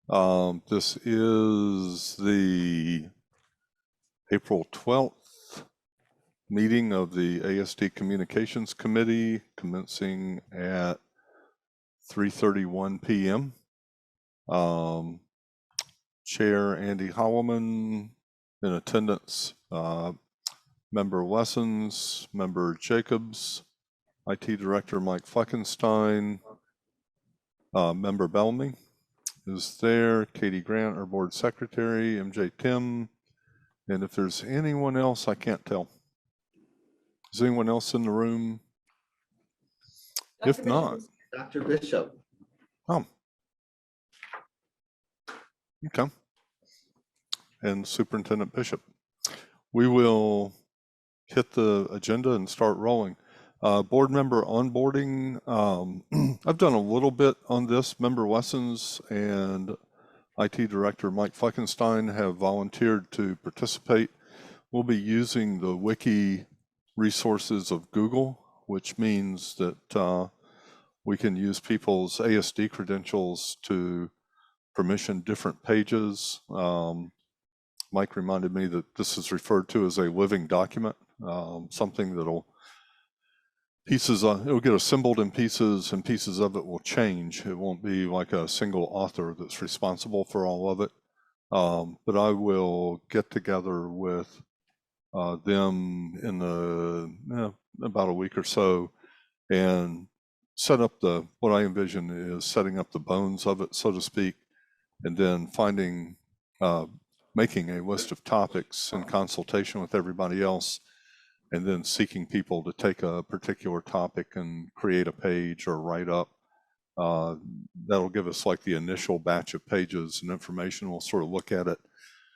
This is the April 12th meeting of the ASD Communications Committee, commencing at 3:31 p.m. Chair Andy Holloman in attendance, Member Lessons, Member Jacobs, IT Director Mike Fleckenstein, Member Bellamy is there, Katie Grant, our Board Secretary, MJ Tim, and if there's anyone else, I can't tell. Is anyone else in the room? If not, Dr. Bishop. oh, okay. And Superintendent Bishop. We will hit the agenda and start rolling. Board member onboarding. I've done a little bit on this. Member Lessons and IT Director Mike Fleckenstein have volunteered to participate. We'll be using the wiki resources of Google, which means that we can use people's ASD credentials to permission different pages. Mike reminded me that this is referred to as a living document, something that'll it'll get assembled in pieces, and pieces of it will change. It won't be like a single author that's responsible for all of it. But I will get together with them in about a week or so and set up what I envision is setting up the bones of it, so to speak, and then making a list of topics in consultation with everybody else, and then seeking people to take a particular topic and create a page or write up. That'll give us like the initial batch of pages and information. We'll sort of look at it,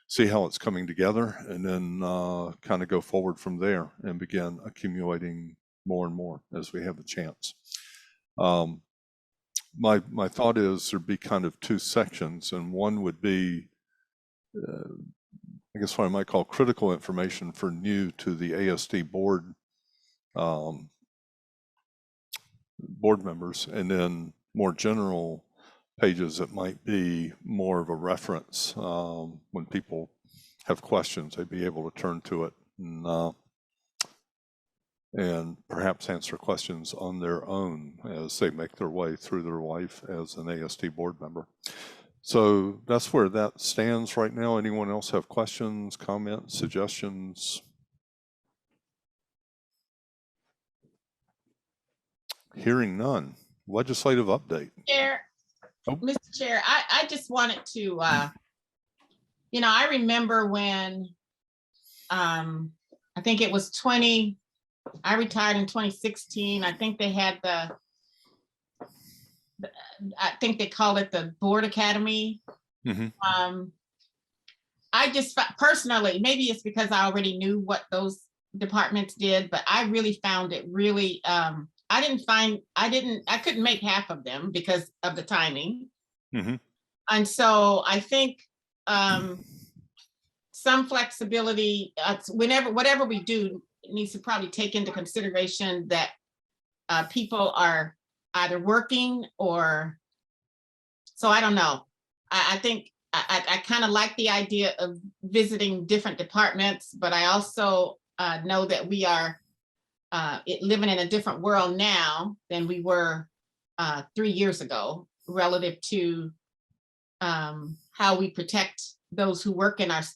see how it's coming together, and then kind of go forward from there and begin accumulating more and more as we have the chance. My thought is there'd be kind of two sections, and one would be I guess what I might call critical information for new to the ASD board members, and then more general pages that might be more of a reference when people have questions, they'd be able to turn to it and perhaps answer questions on their own as they make their way through their life as an ASD board member. So that's where that stands right now. Anyone else have questions, comments, suggestions? Hearing none. Legislative update. Chair, Mr. Chair, I just wanted to, I remember when, I think it was I retired in 2016. I think they had I think they call it the Board Academy. Mm-hmm. I just personally, maybe it's because I already knew what those departments did, but I really found it really, I couldn't make half of them because of the timing. Mm-hmm. And so I think some flexibility, whatever we do, it needs to probably take into consideration that people are either working or, so I don't know. I think I kind of like the idea of visiting different departments, but I also know that we are living in a different world now than we were 3 years ago, relative to how we protect those who work in our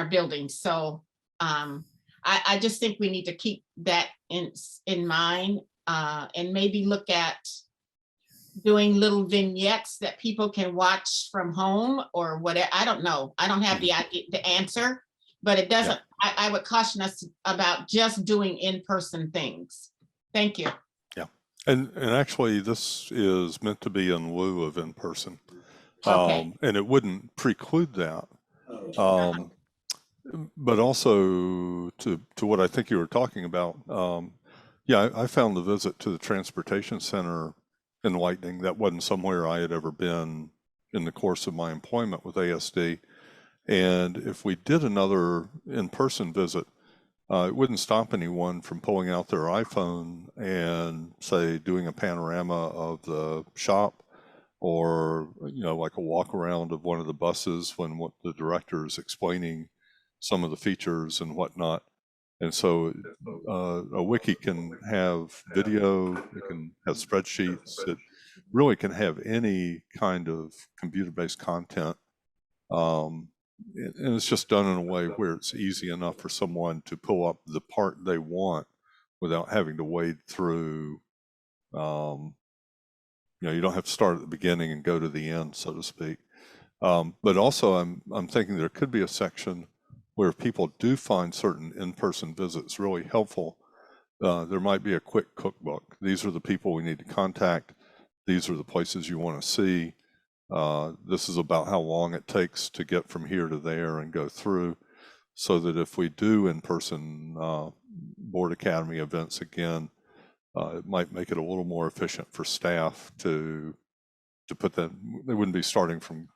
buildings. So I just think we need to keep that in mind, and maybe look at doing little vignettes that people can watch from home or whatever. I don't know. I don't have the answer, but it doesn't. Yeah. I would caution us about just doing in-person things. Thank you. Yeah, and actually, this is meant to be in lieu of in-person, okay. And it wouldn't preclude that. But also to what I think you were talking about, I found the visit to the transportation center enlightening. That wasn't somewhere I had ever been in the course of my employment with ASD. And if we did another in-person visit, it wouldn't stop anyone from pulling out their iPhone and, say, doing a panorama of the shop or, like a walk around of one of the buses when what the director is explaining some of the features and whatnot. And so a wiki can have video, it can have spreadsheets, it really can have any kind of computer-based content. And it's just done in a way where it's easy enough for someone to pull up the part they want without having to wade through. You don't have to start at the beginning and go to the end, so to speak. But also, I'm thinking there could be a section where if people do find certain in-person visits really helpful, there might be a quick cookbook. These are the people we need to contact. These are the places you want to see. This is about how long it takes to get from here to there and go through, so that if we do in-person Board Academy events again, it might make it a little more efficient for staff to put that. They wouldn't be starting from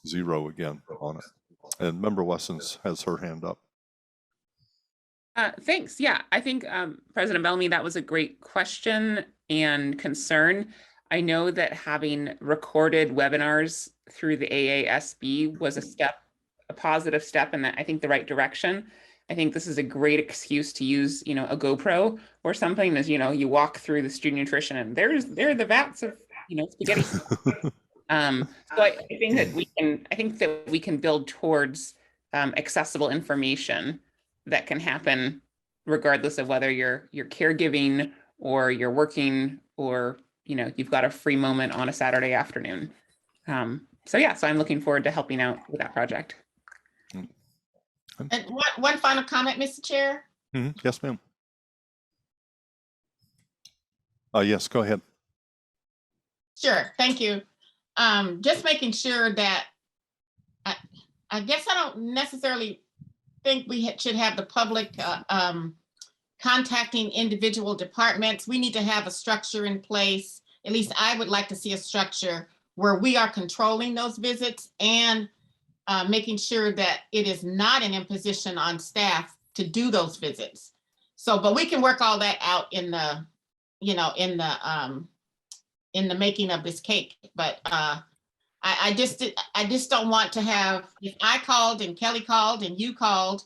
zero again on it. And Member Lessons has her hand up. Thanks. Yeah, I think President Bellamy, that was a great question and concern. I know that having recorded webinars through the AASB was a positive step in that, I think, the right direction. I think this is a great excuse to use, a GoPro or something, as you walk through the student nutrition and there are the vats of spaghetti. So I think that we can build towards accessible information that can happen regardless of whether you're caregiving or you're working or you've got a free moment on a Saturday afternoon. So I'm looking forward to helping out with that project. And one final comment, Mr. Chair. Mm-hmm. Yes, ma'am. Yes, go ahead. Sure, thank you. Just making sure that I guess I don't necessarily think we should have the public contacting individual departments. We need to have a structure in place. At least I would like to see a structure where we are controlling those visits and making sure that it is not an imposition on staff to do those visits. So, but we can work all that out in the, in the making of this cake. But I just don't want to have, if I called and Kelly called and you called,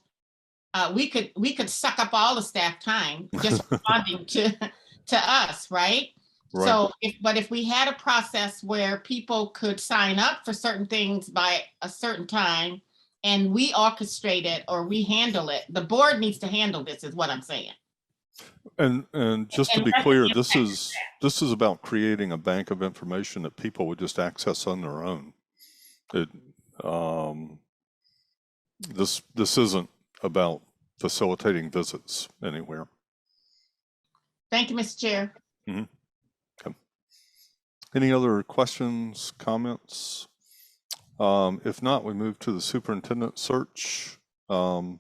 we could suck up all the staff time just responding to us, right? Right. So, if we had a process where people could sign up for certain things by a certain time, and we orchestrate it or we handle it, the board needs to handle this, is what I'm saying. And just to be clear, this is about creating a bank of information that people would just access on their own. This isn't about facilitating visits anywhere. Thank you, Mr. Chair. Mm-hmm. Okay. Any other questions, comments? If not, we move to the superintendent search. Do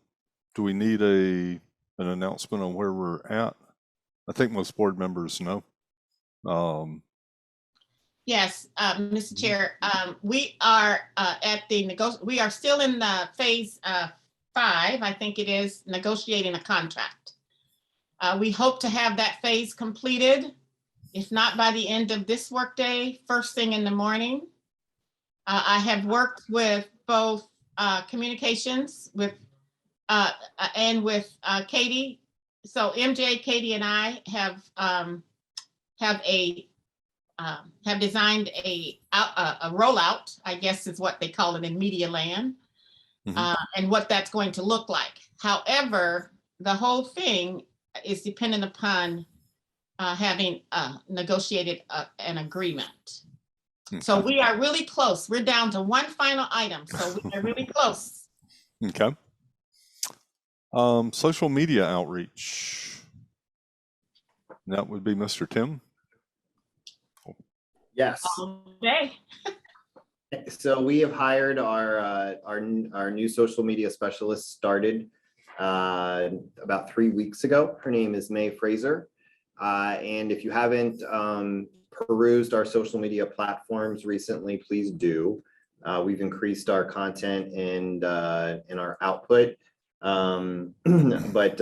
we need an announcement on where we're at? I think most board members know. Yes, Mr. Chair, we are we are still in the phase 5, I think it is, negotiating a contract. We hope to have that phase completed, if not by the end of this workday, first thing in the morning. I have worked with both communications and with Katie. So MJ, Katie, and I have designed a rollout, I guess is what they call it in media land, and what that's going to look like. However, the whole thing is dependent upon having negotiated an agreement. Okay. So we are really close. We're down to one final item, so we are really close. Okay. Social media outreach. That would be Mr. Tim. Yes. Okay. So we have hired our new social media specialist, started about 3 weeks ago. Her name is May Fraser. And if you haven't perused our social media platforms recently, please do. We've increased our content and our output. But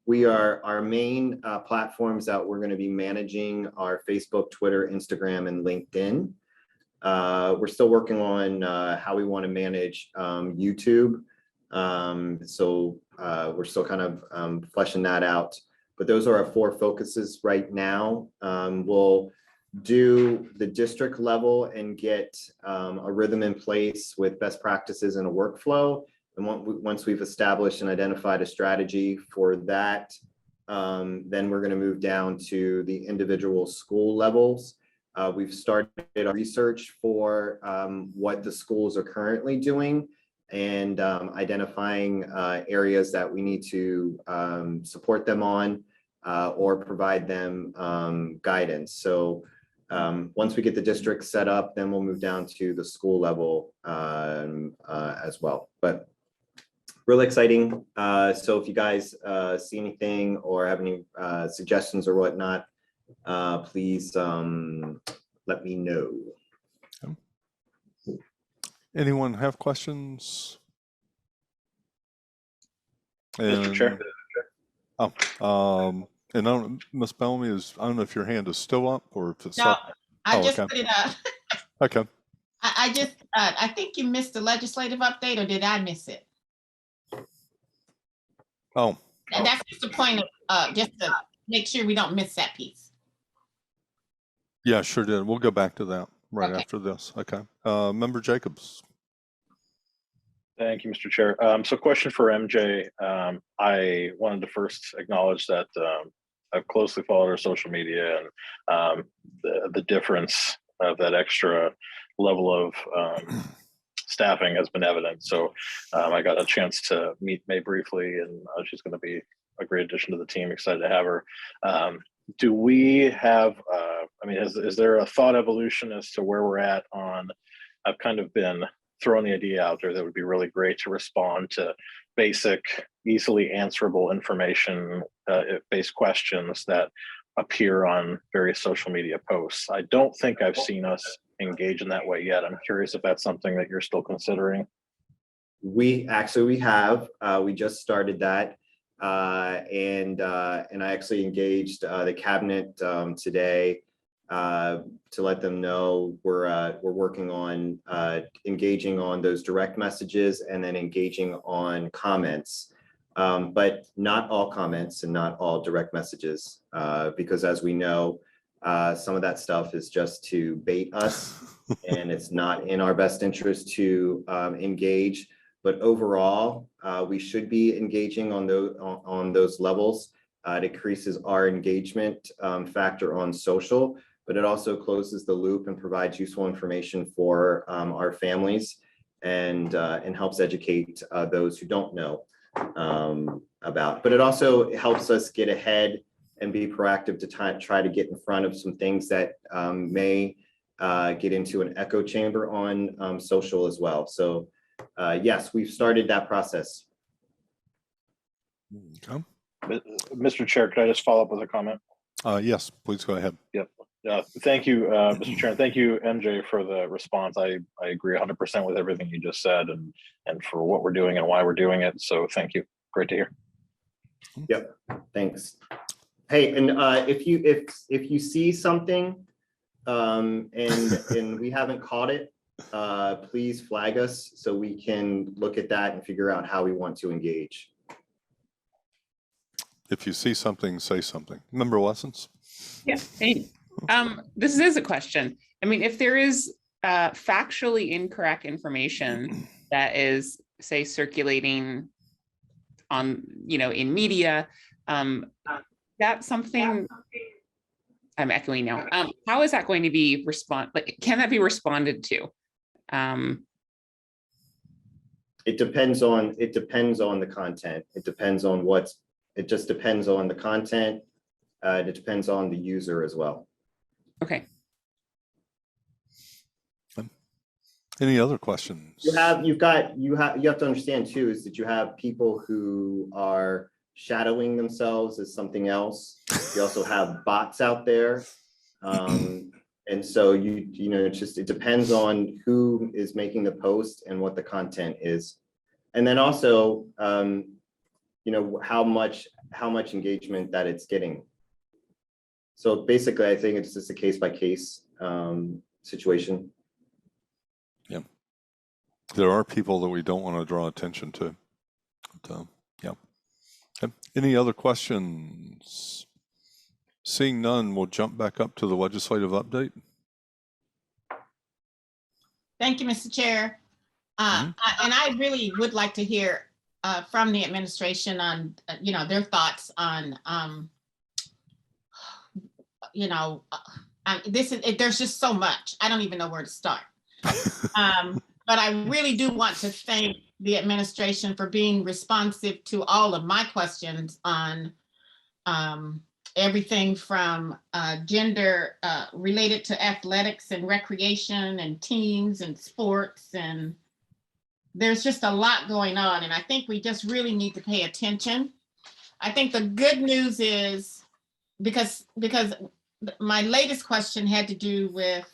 our main platforms that we're going to be managing are Facebook, Twitter, Instagram, and LinkedIn. We're still working on how we want to manage YouTube. So we're still kind of fleshing that out. But those are our 4 focuses right now. We'll do the district level and get a rhythm in place with best practices and a workflow. And once we've established and identified a strategy for that, then we're going to move down to the individual school levels. We've started our research for what the schools are currently doing and identifying areas that we need to support them on or provide them guidance. So once we get the district set up, then we'll move down to the school level as well. But really exciting. So if you guys see anything or have any suggestions or whatnot, please let me know. Anyone have questions? Mr. Chair. And I don't, Ms. Bellamy, I don't know if your hand is still up or if it's No, up. I Oh, just okay. put it up. Okay. I think you missed the legislative update, or did I miss it? Oh, And that's just a point of, just to make sure we don't miss that piece. yeah, sure did. We'll go back to that right Okay. after this. Okay. Member Jacobs. Thank you, Mr. Chair. So question for MJ. I wanted to first acknowledge that I've closely followed our social media, and the difference of that extra level of staffing has been evident. So I got a chance to meet May briefly, and she's going to be a great addition to the team. Excited to have her. Do we have, I mean, is there a thought evolution as to where we're at on, I've kind of been throwing the idea out there that would be really great to respond to basic, easily answerable information based questions that appear on various social media posts. I don't think I've seen us engage in that way yet. I'm curious if that's something that you're still considering. We have, we just started that. And I actually engaged the cabinet today to let them know we're working on engaging on those direct messages and then engaging on comments, but not all comments and not all direct messages, because as we know, some of that stuff is just to bait us and it's not in our best interest to engage. But overall, we should be engaging on those levels. It increases our engagement factor on social, but it also closes the loop and provides useful information for our families and helps educate those who don't know about. But it also helps us get ahead and be proactive to try to get in front of some things that may get into an echo chamber on social as well. So yes, we've started that process. Okay. Mr. Chair, could I just follow up with a comment? Yes, please go ahead. Yep. Thank you, Mr. Chair. Thank you, MJ, for the response. I agree 100% with everything you just said and for what we're doing and why we're doing it. So thank you. Great to hear. Yep. Thanks. Hey, and if you see something and we haven't caught it, please flag us so we can look at that and figure out how we want to engage. If you see something, say something. Member Lessons? Yeah, thanks. This is a question. I mean, if there is factually incorrect information that is, say, circulating on, in media, that's something I'm echoing now. How is that going to be can that be responded to? It depends on the content. It just depends on the content. It depends on the user as well. Okay. Any other questions? You have to understand too, is that you have people who are shadowing themselves as something else. You also have bots out there. And so it depends on who is making the post and what the content is. And then also, how much how much engagement that it's getting. So basically, I think it's just a case by case situation. Yeah. There are people that we don't want to draw attention to. But, yeah. Okay. Any other questions? Seeing none, we'll jump back up to the legislative update. Thank you, Mr. Chair. And I really would like to hear from the administration on, their thoughts on, there's just so much. I don't even know where to start. But I really do want to thank the administration for being responsive to all of my questions on everything from gender related to athletics and recreation and teams and sports. And there's just a lot going on. And I think we just really need to pay attention. I think the good news is because my latest question had to do with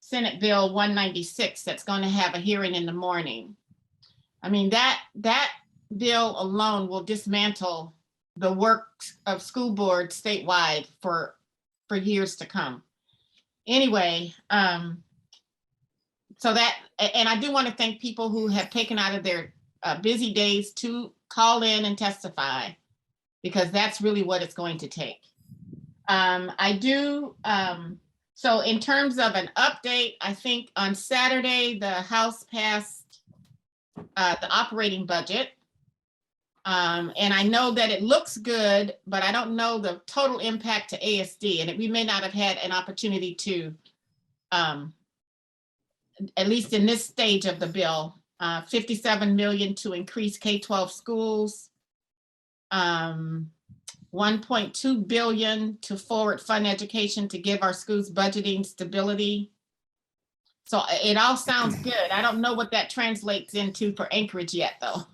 Senate Bill 196 that's going to have a hearing in the morning. I mean, that bill alone will dismantle the work of school boards statewide for years to come. Anyway, so that, and I do want to thank people who have taken out of their busy days to call in and testify, because that's really what it's going to take. So in terms of an update, I think on Saturday, the House passed the operating budget. And I know that it looks good, but I don't know the total impact to ASD. And we may not have had an opportunity to, at least in this stage of the bill, 57 million to increase K-12 schools, 1.2 billion to forward fund education to give our schools budgeting stability. So it all sounds good. I don't know what that translates into for Anchorage yet, though.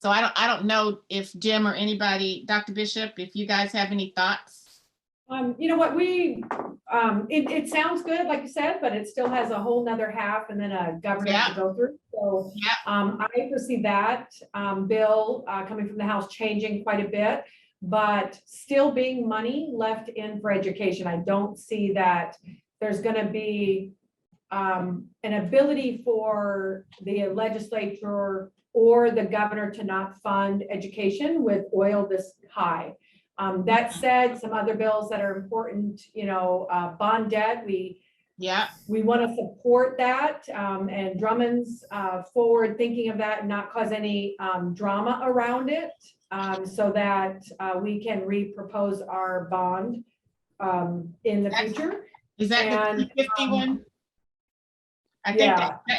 So I don't know if Jim or anybody, Dr. Bishop, if you guys have any thoughts. You know what, it sounds good, like you said, but it still has a whole nother half and then a government to go through. So I foresee that bill coming from the House changing quite a bit, but still being money left in for education. I don't see that there's going to be an ability for the legislature or the governor to not fund education with oil this high. That said, some other bills that are important, bond debt, we want to support that, and Drummond's forward thinking of that and not cause any drama around it, so that we can repropose our bond in the future. Is that the 351? I think that's the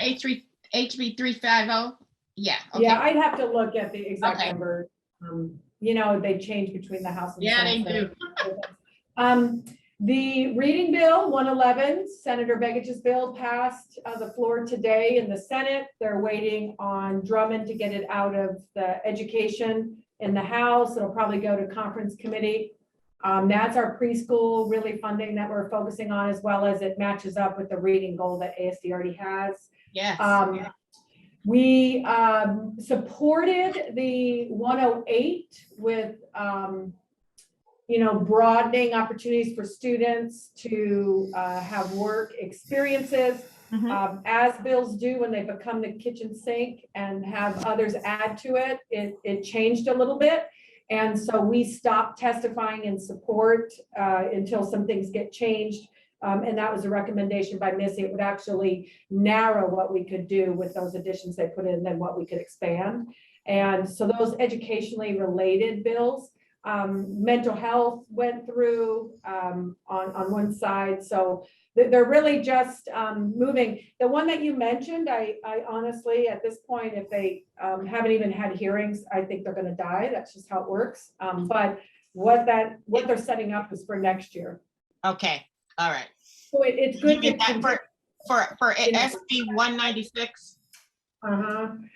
HB 350. Yeah. Okay. Yeah, I'd have to look at the exact number. They change between the House and the Senate. Yeah, they do. The reading bill 111, Senator Begich's bill, passed the floor today in the Senate. They're waiting on Drummond to get it out of the education in the House. It'll probably go to conference committee. That's our preschool really funding that we're focusing on, as well as it matches up with the reading goal that ASD already has. Yes. We supported the 108 with, broadening opportunities for students to have work experiences, as bills do when they become the kitchen sink and have others add to it. It changed a little bit. And so we stopped testifying in support until some things get changed. And that was a recommendation by Missy. It would actually narrow what we could do with those additions they put in than what we could expand. And so those educationally related bills, mental health went through on one side. So they're really just moving. The one that you mentioned, I honestly, at this point, if they haven't even had hearings, I think they're going to die. That's just how it works. But what they're setting up is for next year. Okay. All right. So it's good for SB 196.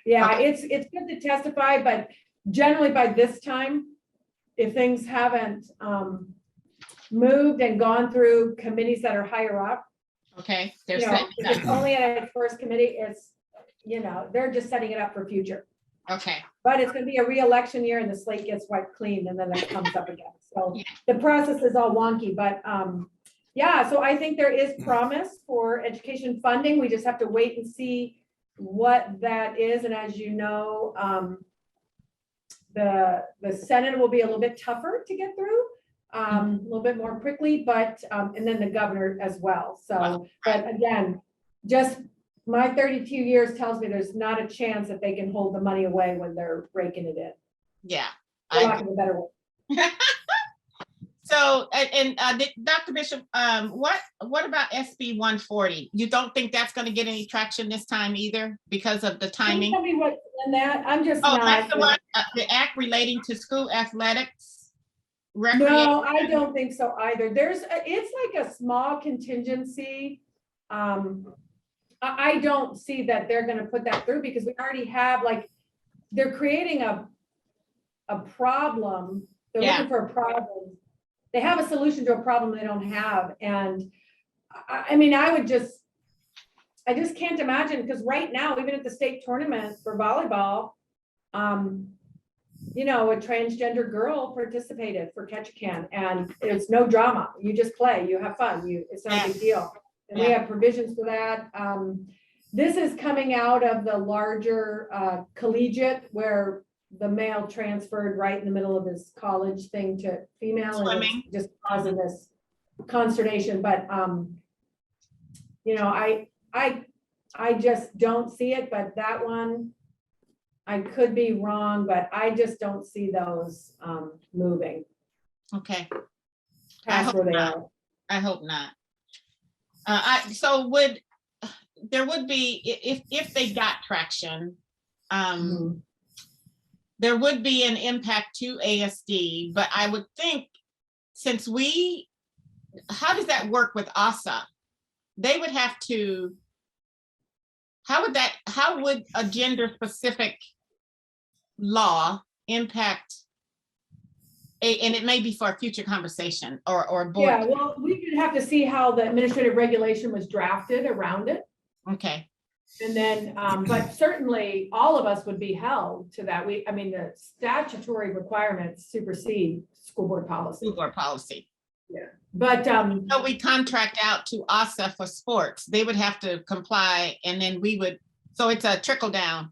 Yeah, Okay. it's good to testify, but generally by this time, if things haven't moved and gone through committees that are higher up, Okay. if it's only at a first committee, it's they're just setting it up for future. Okay, But it's gonna be a re-election year and the slate gets wiped clean and then it comes up again. So Yeah. the process is all wonky, but, yeah, so I think there is promise for education funding. We just have to wait and see what that is. And as you know, the Senate will be a little bit tougher to get through, a little bit more prickly, but, and then the governor as well. So, but again, just my 32 years tells me there's not a chance that they can hold the money away when they're raking it in, yeah. for lack of a better word. So, Dr. Bishop, what about SB 140? You don't think that's gonna get any traction this time either because of the Can you timing? tell me what's in that? I'm just Oh, not. that's the one, the act relating to school athletics, recreation. No, I don't think so either. It's like a small contingency. I don't see that they're gonna put that through because we already have, like, they're creating a problem. They're Yeah. looking for a problem. They have a solution to a problem they don't have. And I mean, I just can't imagine, because right now, even at the state tournament for volleyball, you know, a transgender girl participated for Ketchikan, and it's no drama. You just play, you have fun, it's not a big deal. And we have provisions for that. This is coming out of the larger collegiate, where the male transferred right in the middle of his college thing to female, and Swimming. it's just causing this consternation. But you know, I just don't see it. But that one, I could be wrong, but I just don't see those moving Okay, past where they not. are. I hope not. So there would be, if they got traction, there would be an impact to ASD, but I would think, since how does that work with ASA? They would have to, how would a gender specific law impact, and it may be for a future conversation or board. Yeah, well, we would have to see how the administrative regulation was drafted around it. Okay, And then, but certainly all of us would be held to that. I mean, the statutory requirements supersede school board policy. school board policy. But, So we contract out to ASA for sports. They would have to comply, and then we would, so it's a trickle down.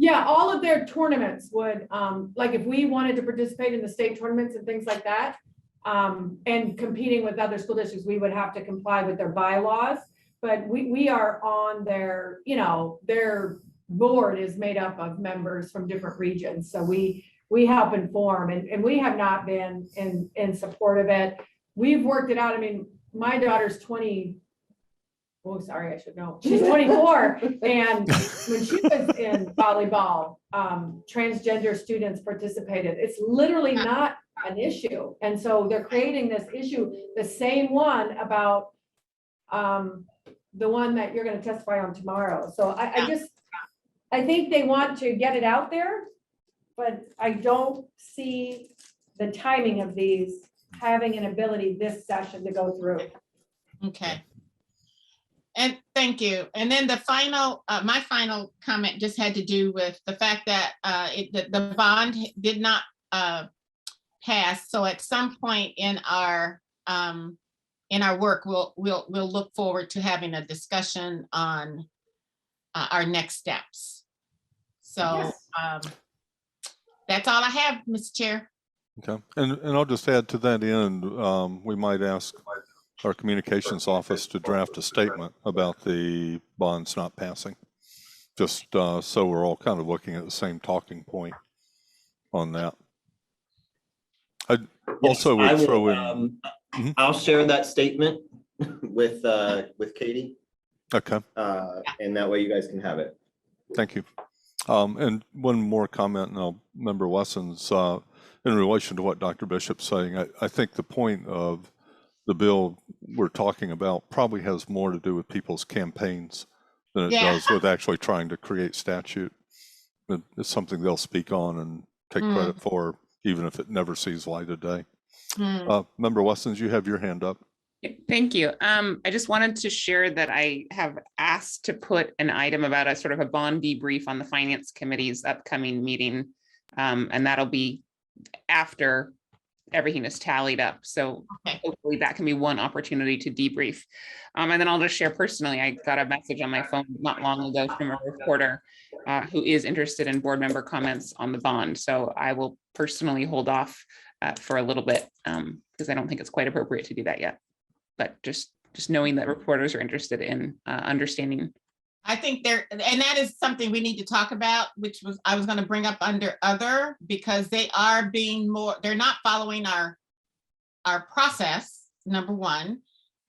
yeah, all of their tournaments would, like if we wanted to participate in the state tournaments and things like that, and competing with other school districts, we would have to comply with their bylaws. But we are on their, you know, their board is made up of members from different regions. So we help inform, and we have not been in support of it. We've worked it out. I mean, my daughter's 20. Oh, sorry, I should know. She's 24. And when she was in volleyball, transgender students participated. It's literally not an issue. And so they're creating this issue, the same one about the one that you're going to testify on tomorrow. So I think they want to get it out there, but I don't see the timing of these having an ability this session to go through. Okay. And thank you. And then the final, my final comment just had to do with the fact that the bond did not pass. So at some point in our work, we'll look forward to having a discussion on our next steps. So that's all I have, Mr. Chair. Okay, and I'll just add to that end, we might ask our communications office to draft a statement about the bonds not passing, just so we're all kind of looking at the same talking point on that. I also would throw in. I'll share that statement with Katie. Okay. And that way you guys can have it. Thank you. And one more comment, and I'll remember Wesson's in relation to what Dr. Bishop's saying. I think the point of the bill we're talking about probably has more to do with people's campaigns than it does with actually trying to create statute. It's something they'll speak on and take credit for, even if it never sees light of day. Member Wessons, you have your hand up. Thank you. I just wanted to share that I have asked to put an item about a sort of a bond debrief on the Finance Committee's upcoming meeting. And that'll be after everything is tallied up. So Okay. hopefully that can be one opportunity to debrief. And then I'll just share personally, I got a message on my phone not long ago from a reporter who is interested in board member comments on the bond. So I will personally hold off for a little bit because I don't think it's quite appropriate to do that yet. But just knowing that reporters are interested in understanding. I think and that is something we need to talk about, which I was going to bring up under other, because they are they're not following our process, number one.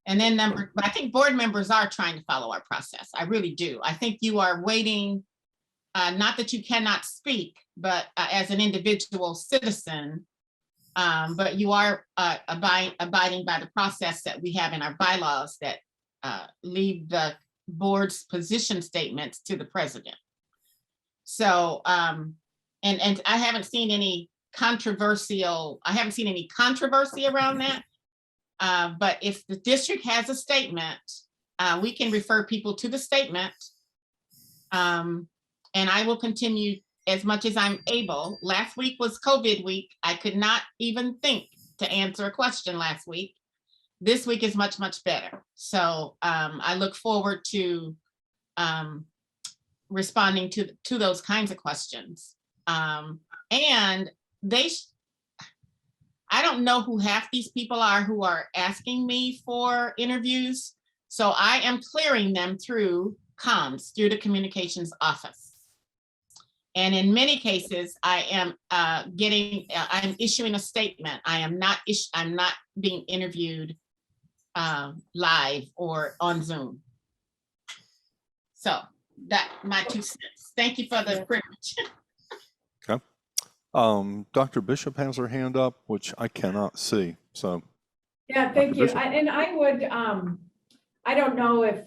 And then but I think board members are trying to follow our process. I really do. I think you are waiting, not that you cannot speak, but as an individual citizen, but you are abiding by the process that we have in our bylaws that leave the board's position statements to the president. So, and I haven't seen any controversy around that. But if the district has a statement, we can refer people to the statement. And I will continue as much as I'm able. Last week was COVID week. I could not even think to answer a question last week. This week is much, much better. So I look forward to responding to those kinds of questions. And I don't know who half these people are who are asking me for interviews. So I am clearing them through comms, through the communications office. And in many cases, I am I'm issuing a statement. I'm not being interviewed live or on Zoom. So that my 2 cents. Thank you for the privilege. Okay. Dr. Bishop has her hand up, which I cannot see. So Yeah, thank Dr. you. Bishop. And I would, I don't know if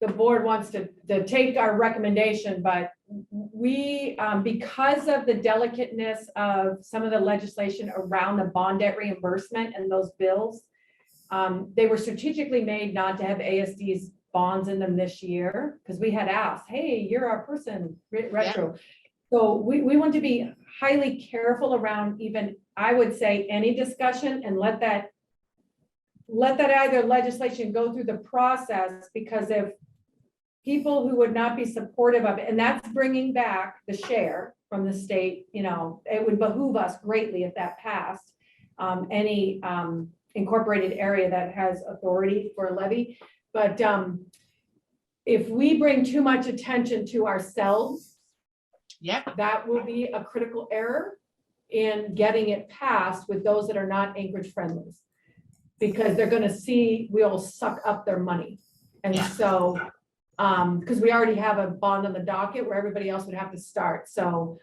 the board wants to take our recommendation, but we, because of the delicateness of some of the legislation around the bond debt reimbursement and those bills, they were strategically made not to have ASD's bonds in them this year, because we had asked, hey, you're our person, retro. Yeah. So we want to be highly careful around even, I would say, any discussion, and let that either legislation go through the process, because if people who would not be supportive of it, and that's bringing back the share from the state, you know, it would behoove us greatly if that passed. Any incorporated area that has authority for a levy. But if we bring too much attention to ourselves, yep, that will be a critical error in getting it passed with those that are not Anchorage friendlies, because they're going to see we'll suck up their money. And yeah. So, because we already have a bond on the docket where everybody else would have to start. So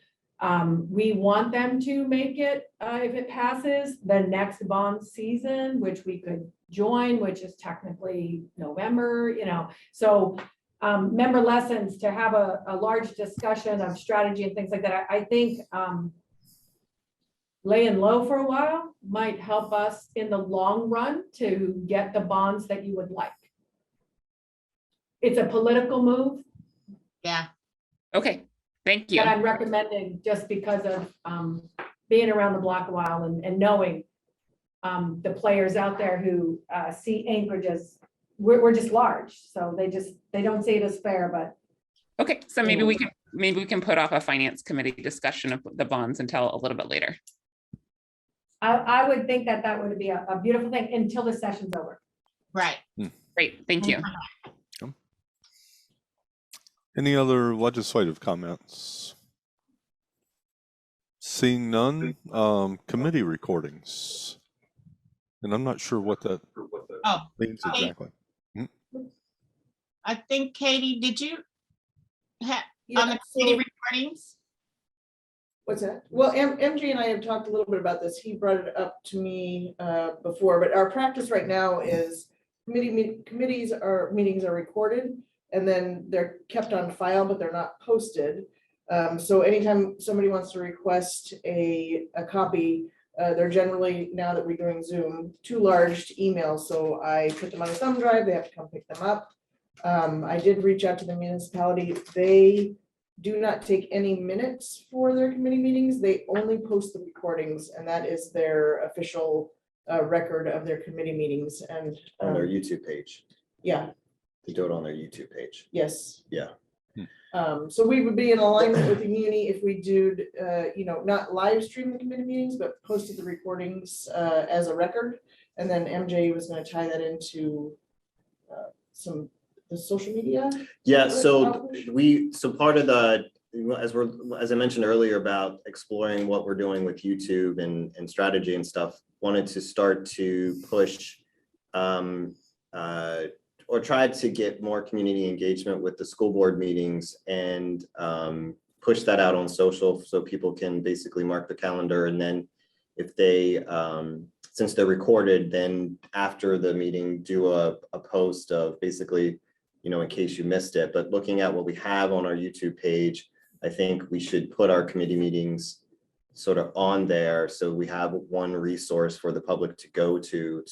we want them to make it, if it passes, the next bond season, which we could join, which is technically November, you know. So member lessons to have a large discussion of strategy and things like that. I think laying low for a while might help us in the long run to get the bonds that you would like. It's a political move. Yeah. Okay. Thank you. That I'm recommending just because of being around the block a while and knowing the players out there who see Anchorage as we're just large, so they don't see it as fair. But okay, so maybe we can put off a finance committee discussion of the bonds until a little bit later. I would think that would be a beautiful thing until the session's over. Right. Great. Thank you. Any other legislative comments? Seeing none, committee recordings. And I'm not sure what that means exactly. I think, Katie, did you have on the committee recordings? What's that? Well, MJ and I have talked a little bit about this. He brought it up to me before, but our practice right now is meetings are recorded, and then they're kept on file, but they're not posted. So anytime somebody wants to request a copy, They're generally, now that we're doing Zoom, too large to email, so I put them on a thumb drive, they have to come pick them up. I did reach out to the municipality. They do not take any minutes for their committee meetings. They only post the recordings, and that is their official record of their committee meetings. And On their YouTube page. yeah, They do it on their YouTube page. yes. Yeah. So we would be in alignment with the muni if we do, not live stream the committee meetings, but posted the recordings as a record. And then MJ was going to tie that into the social media. Yeah, so part of the, as I mentioned earlier about exploring what we're doing with YouTube and strategy and stuff, wanted to start to push or tried to get more community engagement with the school board meetings and push that out on social so people can basically mark the calendar. And then if they, since they're recorded, then after the meeting, do a post of basically, in case you missed it. But looking at what we have on our YouTube page, I think we should put our committee meetings sort of on there. So we have one resource for the public to go to.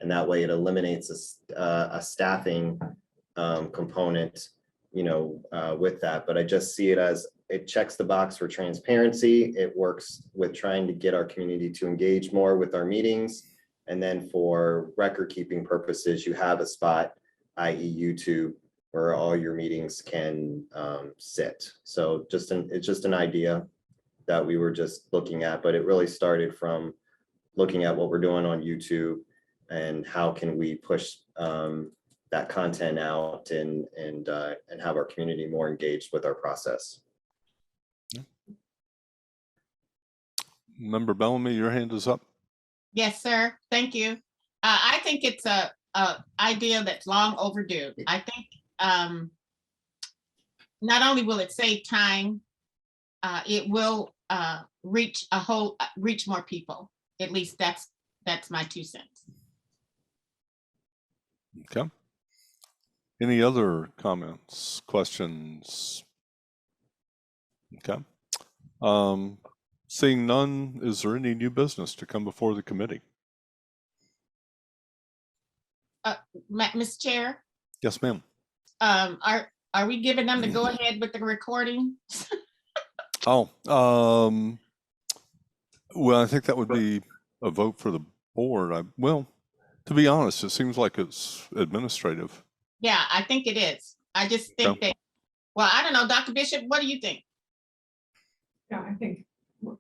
And that way it eliminates a staffing component, with that. But I just see it as it checks the box for transparency. It works with trying to get our community to engage more with our meetings. And then for record keeping purposes, you have a spot, i.e. YouTube, where all your meetings can sit. So it's just an idea that we were just looking at, but it really started from looking at what we're doing on YouTube and how can we push that content out and have our community more engaged with our process. Member Bellamy, your hand is up. Yes, sir. Thank you. I think it's a idea that's long overdue. I think not only will it save time, it will reach more people. At least that's my 2 cents. Okay. Any other comments, questions? Okay. Seeing none, is there any new business to come before the committee? Ms. Chair, Yes, ma'am. are we giving them the go ahead with the recording? Oh, well, I think that would be a vote for the board. Well, to be honest, it seems like it's administrative. Yeah, I think it is. I just think that, well, I don't know, Dr. Bishop, what do you think? Yeah, I think. Well,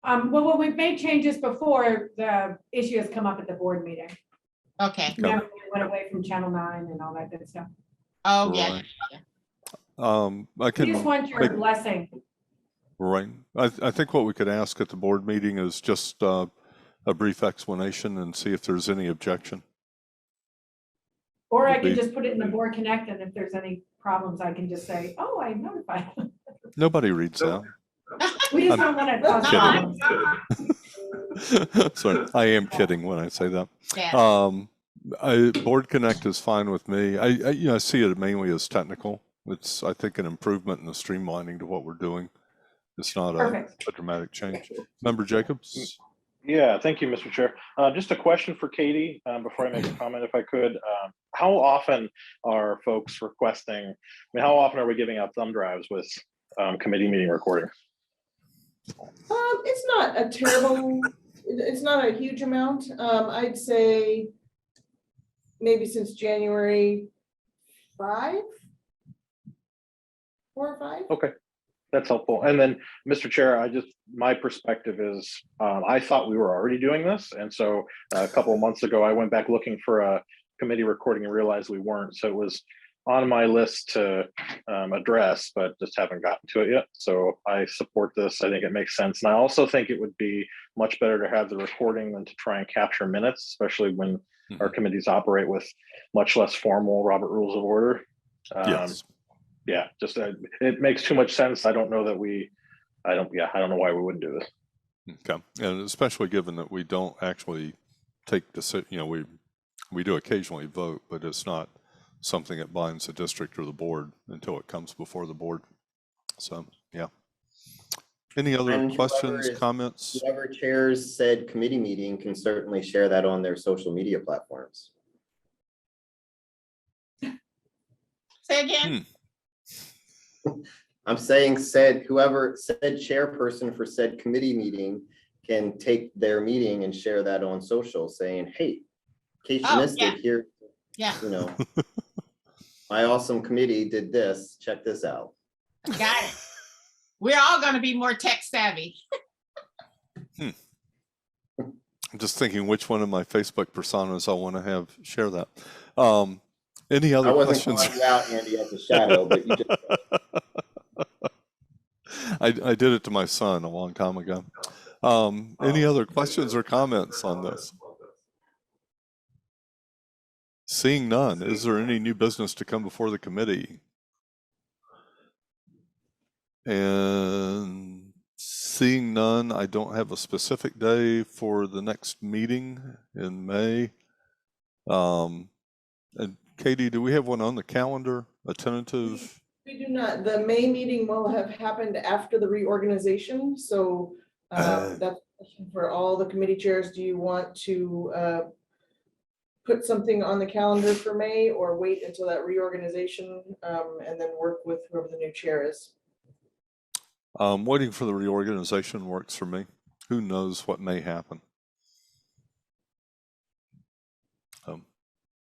when we've made changes before, the issue has come up at the board meeting. Okay. Remember, we went away from Channel 9 and all that good stuff. Oh, yeah. Right. I We can just want your blessing. Right. I think what we could ask at the board meeting is just a brief explanation and see if there's any objection. Or I can just put it in the board connect, and if there's any problems, I can just say, oh, I notified. Nobody reads that. We just don't want to cause problems. Sorry, I am kidding when I say that. Yeah. Board Connect is fine with me. I see it mainly as technical. It's, I think, an improvement in the streamlining to what we're doing. It's not a dramatic change. Member Jacobs? Yeah, thank you, Mr. Chair. Just a question for Katie before I make a comment, if I could. How often are folks requesting, how often are we giving out thumb drives with committee meeting recordings? It's not a terrible, it's not a huge amount. I'd say maybe since January 4 or 5. Okay, that's helpful. And then, Mr. Chair, my perspective is, I thought we were already doing this. And so a couple of months ago, I went back looking for a committee recording and realized we weren't. So it was on my list to address, but just haven't gotten to it yet. So I support this. I think it makes sense. And I also think it would be much better to have the recording than to try and capture minutes, especially when our committees operate with much less formal Robert Rules of Order. Yes. Yeah, just it makes too much sense. I don't know that I don't know why we wouldn't do this. Okay, and especially given that we don't actually take decision, we do occasionally vote, but it's not something that binds the district or the board until it comes before the board. So, yeah. Any other And questions, comments? whoever chairs said committee meeting can certainly share that on their social media platforms. Say again? I'm saying whoever said chairperson for said committee meeting can take their meeting and share that on social saying, hey, in case you Oh, missed yeah. it, here, Yeah, you know, my awesome committee did this, check this out. got it. We're all gonna be more tech savvy. I'm just thinking which one of my Facebook personas I want to have share that. Any I other wasn't questions? calling you out, Andy, as a shadow, but you just. I did it to my son a long time ago. Any other questions or comments on this? Seeing none, is there any new business to come before the committee? And seeing none, I don't have a specific day for the next meeting in May. And Katie, do we have one on the calendar, a tentative? We do not. The May meeting will have happened after the reorganization, so that's a question for all the committee chairs. Do you want to put something on the calendar for May or wait until that reorganization and then work with whoever the new chair is? Waiting for the reorganization works for me. Who knows what may happen?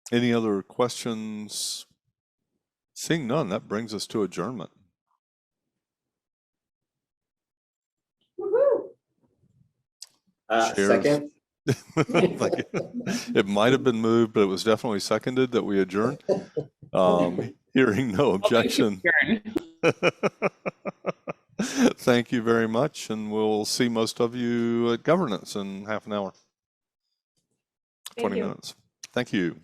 Any other questions? Seeing none, that brings us to adjournment. Woo-hoo. Cheers. Second. Thank you. It might have been moved, but it was definitely seconded that we adjourn. Hearing no objection. Thank you very much, and we'll see most of you at governance in half an hour, 20 minutes. Thank you.